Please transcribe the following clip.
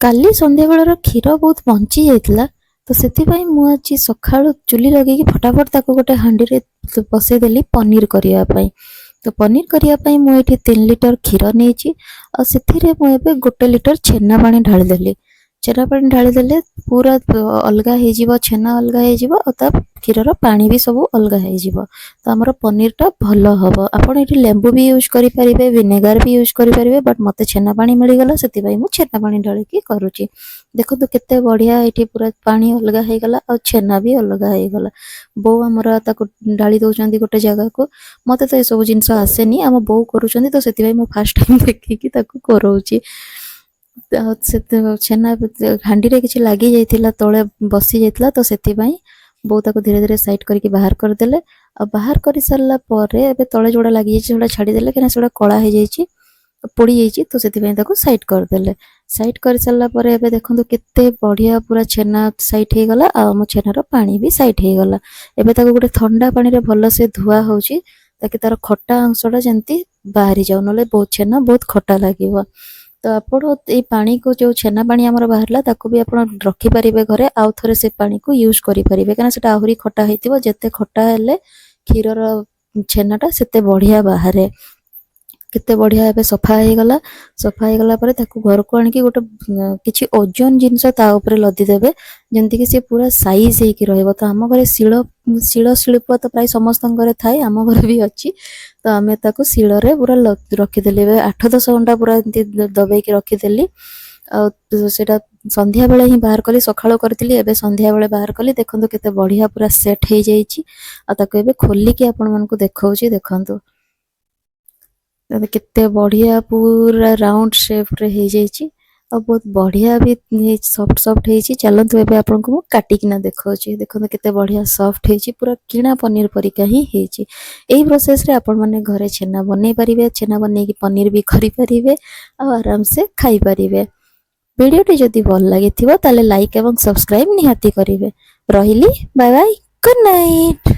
କାଲି ସନ୍ଧ୍ୟାବେଳର କ୍ଷୀର ବହୁତ ବଞ୍ଚି ଯାଇଥିଲା, ତ ସେଥିପାଇଁ ମୁଁ ଆଜି ସକାଳୁ ଚୁଲି ଲଗେଇକି ଫଟାଫଟ ତାକୁ ଗୋଟେ ହାଣ୍ଡିରେ ବସେଇଦେଲି ପନିର କରିବା ପାଇଁ। ତ ପନିର କରିବା ପାଇଁ ମୁଁ ଏଠି 3 ଲିଟର କ୍ଷୀର ନେଇଛି, ଆଉ ସେଥିରେ ମୁଁ ଏବେ 1 ଲିଟର ଛେନା ପାଣି ଢାଳିଦେଲି। ଛେନା ପାଣି ଢାଳିଦେଲେ ପୁରା ଅଲଗା ହେଇଯିବ, ଛେନା ଅଲଗା ହେଇଯିବ, ଆଉ ତା କ୍ଷୀରର ପାଣି ବି ସବୁ ଅଲଗା ହେଇଯିବ। ତ ଆମର ପନିରଟା ଭଲ ହେବ। ଆପଣ ଏଠି ଲେମ୍ବୁ ବି ୟୁଜ୍ କରିପାରିବେ, ଭିନେଗାର ବି ୟୁଜ୍ କରିପାରିବେ, ବଟ୍ ମୋତେ ଛେନା ପାଣି ମିଳିଗଲା, ସେଥିପାଇଁ ମୁଁ ଛେନା ପାଣି ଢାଳିକି କରୁଛି। ଦେଖନ୍ତୁ କେତେ ବଢ଼ିଆ ଏଠି ପୁରା ପାଣି ଅଲଗା ହେଇଗଲା, ଆଉ ଛେନା ବି ଅଲଗା ହେଇଗଲା। ବୋଉ ଆମର ତାକୁ ଢାଳି ଦେଉଛନ୍ତି ଗୋଟେ ଜାଗାକୁ। ମୋତେ ତ ଏସବୁ ଜିନିଷ ଆସେନି, ଆମ ବୋଉ କରୁଛନ୍ତି, ତ ସେଥିପାଇଁ ମୁଁ ଫାଷ୍ଟ ଟାଇମ୍ ଦେଖିକି ତାକୁ କରଉଛି। ସେ ଛେନା ହାଣ୍ଡିରେ କିଛି ଲାଗି ଯାଇଥିଲା, ତଳେ ବସି ଯାଇଥିଲା, ତ ସେଥିପାଇଁ ବୋଉ ତାକୁ ଧୀରେ ଧୀରେ ସାଇଡ୍ କରିକି ବାହାର କରିଦେଲେ। ଆଉ ବାହାର କରିସାରିଲା ପରେ ଏବେ ତଳେ ଯୋଉଟା ଲାଗିଯାଇଛି ସେଗୁଡ଼ା ଛାଡ଼ିଦେଲେ, କାହିଁକିନା ସେଗୁଡ଼ା କଳା ହେଇଯାଇଛି, ପୋଡ଼ି ଯାଇଛି, ତ ସେଥିପାଇଁ ତାକୁ ସାଇଡ୍ କରିଦେଲେ। ସାଇଡ୍ କରିସାରିଲା ପରେ ଏବେ ଦେଖନ୍ତୁ କେତେ ବଢ଼ିଆ ପୁରା ଛେନା ସାଇଡ୍ ହେଇଗଲା, ଆଉ ଆମ ଛେନାର ପାଣି ବି ସାଇଡ୍ ହେଇଗଲା। ଏବେ ତାକୁ ଗୋଟେ ଥଣ୍ଡା ପାଣିରେ ଭଲସେ ଧୁଆ ହେଉଛି, ତାକି ତାର ଖଟା ଅଂଶଟା ଯେମିତି ବାହାରି ଯାଉ, ନହେଲେ ବହୁତ ଛେନା ବହୁତ ଖଟା ଲାଗିବ। ତ ଆପଣ ଏଇ ପାଣିକୁ, ଯେଉଁ ଛେନା ପାଣି ଆମର ବାହାରିଲା, ତାକୁ ବି ଆପଣ ରଖିପାରିବେ ଘରେ, ଆଉ ଥରେ ସେ ପାଣିକୁ ୟୁଜ୍ କରିପାରିବେ, କାହିଁକିନା ସେଟା ଆହୁରି ଖଟା ହେଇଥିବ। ଯେତେ ଖଟା ହେଲେ କ୍ଷୀରର ଛେନାଟା ସେତେ ବଢ଼ିଆ ବାହାରେ। କେତେ ବଢ଼ିଆ ଏବେ ସଫା ହେଇଗଲା। ସଫା ହେଇଗଲା ପରେ ତାକୁ ଘରକୁ ଆଣିକି ଗୋଟେ କିଛି ଓଜନ ଜିନିଷ ତା ଉପରେ ଲଦି ଦେବେ, ଯେମିତିକି ସେ ପୁରା ସାଇଜ୍ ହେଇକି ରହିବ। ତ ଆମ ଘରେ ଶିଳପୁଆ ତ ପ୍ରାୟ ସମସ୍ତଙ୍କ ଘରେ ଥାଏ, ଆମ ଘରେ ବି ଅଛି। ତ ଆମେ ତାକୁ ଶିଳରେ ପୁରା ରଖିଦେଲି, ଏବେ 8-10 ଘଣ୍ଟା ପୁରା ଏମିତି ଦବେଇକି ରଖିଦେଲି। ଆଉ ସେଇଟା ସନ୍ଧ୍ୟାବେଳେ ହିଁ ବାହାର କଲି, ସକାଳୁ କରିଥିଲି, ଏବେ ସନ୍ଧ୍ୟାବେଳେ ବାହାର କଲି। ଦେଖନ୍ତୁ କେତେ ବଢ଼ିଆ ପୁରା ସେଟ୍ ହେଇଯାଇଛି। ଆଉ ତାକୁ ଏବେ ଖୋଲିକି ଆପଣମାନଙ୍କୁ ଦେଖାଉଛି, ଦେଖନ୍ତୁ କେତେ ବଢ଼ିଆ ପୁରା ରାଉଣ୍ଡ ସେପ୍ରେ ହେଇଯାଇଛି, ଆଉ ବହୁତ ବଢ଼ିଆ ବି ସଫ୍ଟ ହେଇଛି। ଚାଲନ୍ତୁ ଏବେ ଆପଣଙ୍କୁ ମୁଁ କାଟିକିନା ଦେଖାଉଛି। ଦେଖନ୍ତୁ କେତେ ବଢ଼ିଆ ସଫ୍ଟ ହେଇଛି, ପୁରା କିଣା ପନିର ପରିକା ହିଁ ହେଇଛି। ଏଇ ପ୍ରୋସେସ୍ରେ ଆପଣମାନେ ଘରେ ଛେନା ବନେଇ ପାରିବେ, ଛେନା ବନେଇକି ପନିର ବି କରିପାରିବେ, ଆଉ ଆରାମସେ ଖାଇପାରିବେ। ଭିଡ଼ିଓଟି ଯଦି ଭଲ ଲାଗିଥିବ ତାହେଲେ ଲାଇକ୍ ଏବଂ ସବସ୍କ୍ରାଇବ୍ ନିହାତି କରିବେ। ରହିଲି, ବାଏ ବାଏ, ଗୁଡ୍ ନାଇଟ୍।